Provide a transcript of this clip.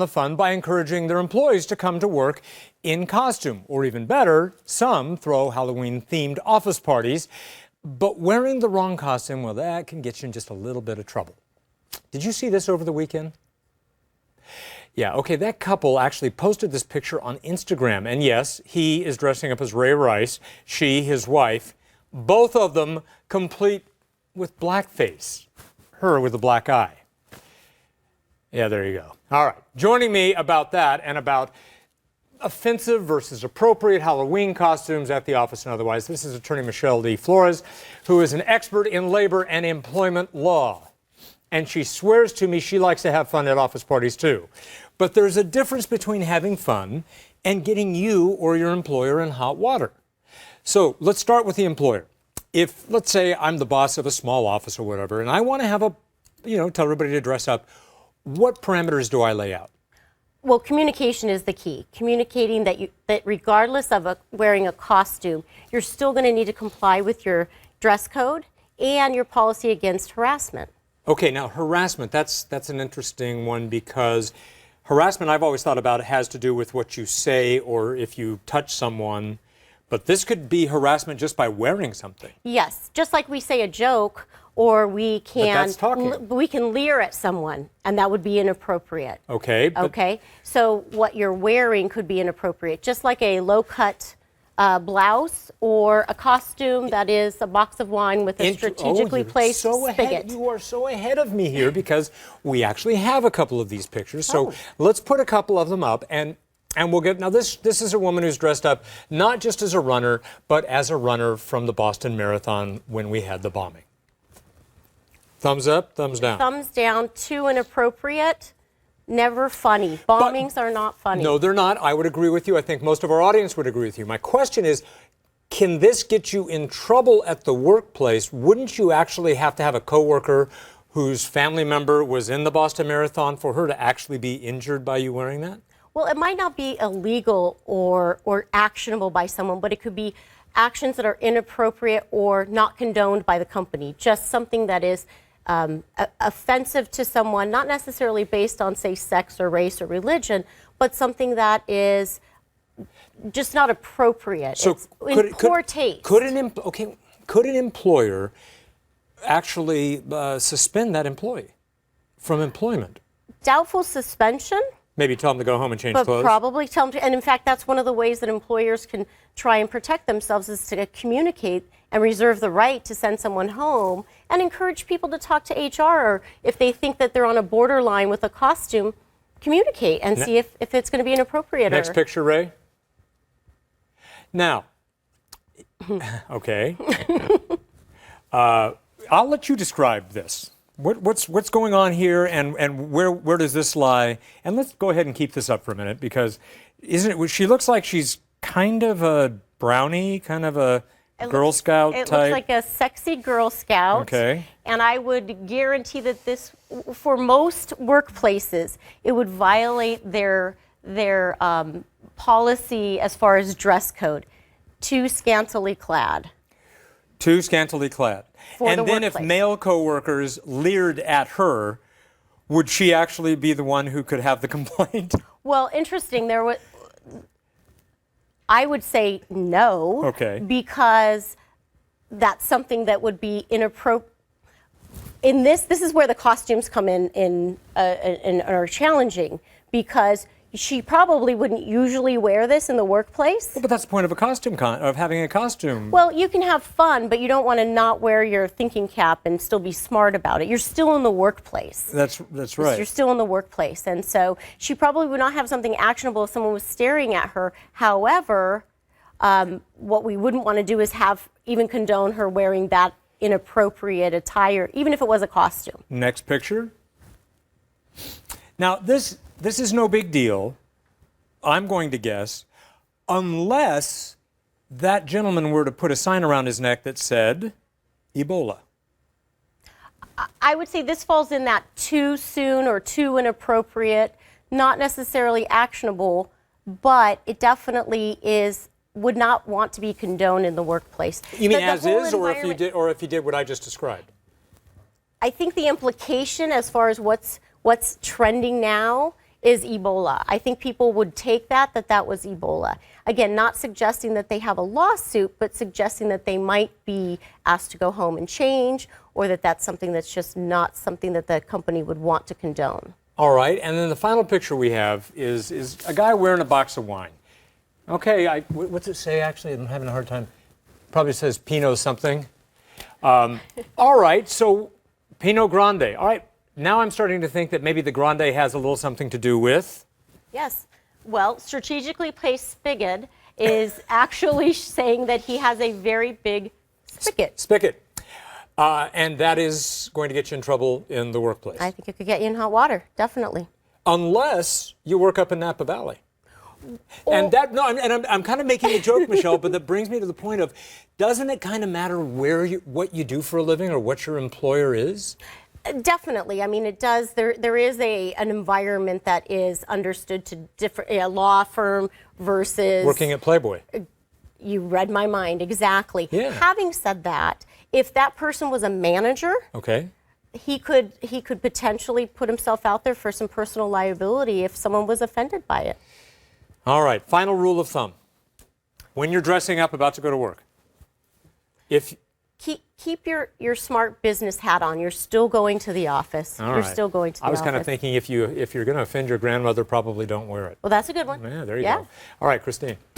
the fun by encouraging their employees to come to work in costume, or even better, some throw Halloween-themed office parties. But wearing the wrong costume, well, that can get you in just a little bit of trouble. Did you see this over the weekend? Yeah, okay, that couple actually posted this picture on Instagram. And yes, he is dressing up as Ray Rice, she, his wife, both of them complete with blackface, her with a black eye. Yeah, there you go. All right, joining me about that and about offensive versus appropriate Halloween costumes at the office and otherwise, this is attorney Michelle Lee Flores, who is an expert in labor and employment law. And she swears to me she likes to have fun at office parties too. But there's a difference between having fun and getting you or your employer in hot water. So let's start with the employer. If, let's say, I'm the boss of a small office or whatever, and I want to have tell everybody to dress up, what parameters do I lay out? Well, communication is the key. Communicating that regardless of wearing a costume, you're still going to need to comply with your dress code and your policy against harassment. Okay, now harassment, that's an interesting one because harassment, I've always thought about it has to do with what you say or if you touch someone, but this could be harassment just by wearing something. Yes, just like we say a joke or we can leer at someone, and that would be inappropriate. Okay. Okay, so what you're wearing could be inappropriate, just like a low-cut blouse or a costume that is a box of wine with a strategically placed spigot. You are so ahead of me here because we actually have a couple of these pictures. So let's put a couple of them up and we'll get, now this is a woman who's dressed up not just as a runner, but as a runner from the Boston Marathon when we had the bombing. Thumbs up, thumbs down. Thumbs down, too inappropriate. Never funny. Bombings are not funny. No, they're not. I would agree with you. I think most of our audience would agree with you. My question is, can this get you in trouble at the workplace? Wouldn't you actually have to have a coworker whose family member was in the Boston Marathon for her to actually be injured by you wearing that? Well, it might not be illegal or actionable by someone, but it could be actions that are inappropriate or not condoned by the company. Just something that is offensive to someone, not necessarily based on, say, sex or race or religion, but something that is just not appropriate. So it's in poor taste. Could an employer actually suspend that employee from employment? Doubtful suspension. Maybe tell them to go home and change but clothes? Probably tell them to, and in fact, that's one of the ways that employers can try and protect themselves is to communicate and reserve the right to send someone home and encourage people to talk to HR, or if they think that they're on a borderline with a costume, communicate and see if it's going to be inappropriate. Next picture, Ray. Now, okay. I'll let you describe this. What's going on here, and where does this lie? And let's go ahead and keep this up for a minute because isn't it? She looks like she's kind of a brownie, kind of a Girl Scout type. It looks like a sexy Girl Scout. Okay. And I would guarantee that this, for most workplaces, it would violate their policy as far as dress code. Too scantily clad. Too scantily clad. And then if male coworkers leered at her, would she actually be the one who could have the complaint? Well, interesting. I would say no. Okay. Because that's something that would be inappropriate. In this is where the costumes come in and are challenging because she probably wouldn't usually wear this in the workplace. Well, but that's the point of a costume of having a costume. Well, you can have fun, but you don't want to not wear your thinking cap and still be smart about it. You're still in the workplace. That's right. You're still in the workplace, and so she probably would not have something actionable if someone was staring at her. However, what we wouldn't want to do is even condone her wearing that inappropriate attire, even if it was a costume. Next picture. Now, this is no big deal, I'm going to guess, unless that gentleman were to put a sign around his neck that said Ebola. I would say this falls in that too soon or too inappropriate, not necessarily actionable, but it definitely would not want to be condoned in the workplace. You mean as is, or if you did what I just described? I think the implication as far as what's trending now is Ebola. I think people would take that was Ebola. Again, not suggesting that they have a lawsuit, but suggesting that they might be asked to go home and change, or that that's something that's just not something that the company would want to condone. All right, and then the final picture we have is a guy wearing a box of wine. Okay, what's it say actually? I'm having a hard time. Probably says Pinot something. All right, so Pinot Grande. All right, now I'm starting to think that maybe the Grande has a little something to do with. Yes. Well, strategically placed spigot is actually saying that he has a very big spigot. Spigot. And that is going to get you in trouble in the workplace. I think it could get you in hot water, definitely. Unless you work up in Napa Valley. And that, no, and I'm kind of making a joke, Michelle, but that brings me to the point of, doesn't it kind of matter what you do for a living or what your employer is? Definitely. I mean, it does. There is an environment that is understood to different, a law firm versus Working at Playboy. You read my mind, exactly. Yeah. Having said that, if that person was a manager, Okay. he could potentially put himself out there for some personal liability if someone was offended by it. All right. Final rule of thumb. When you're dressing up about to go to work, if Keep your smart business hat on. You're still going to the office. All You're right. still going to the office. I was kind of thinking if you're going to offend your grandmother, probably don't wear it. Well, that's a good one. Yeah, there you go. All right, Christine.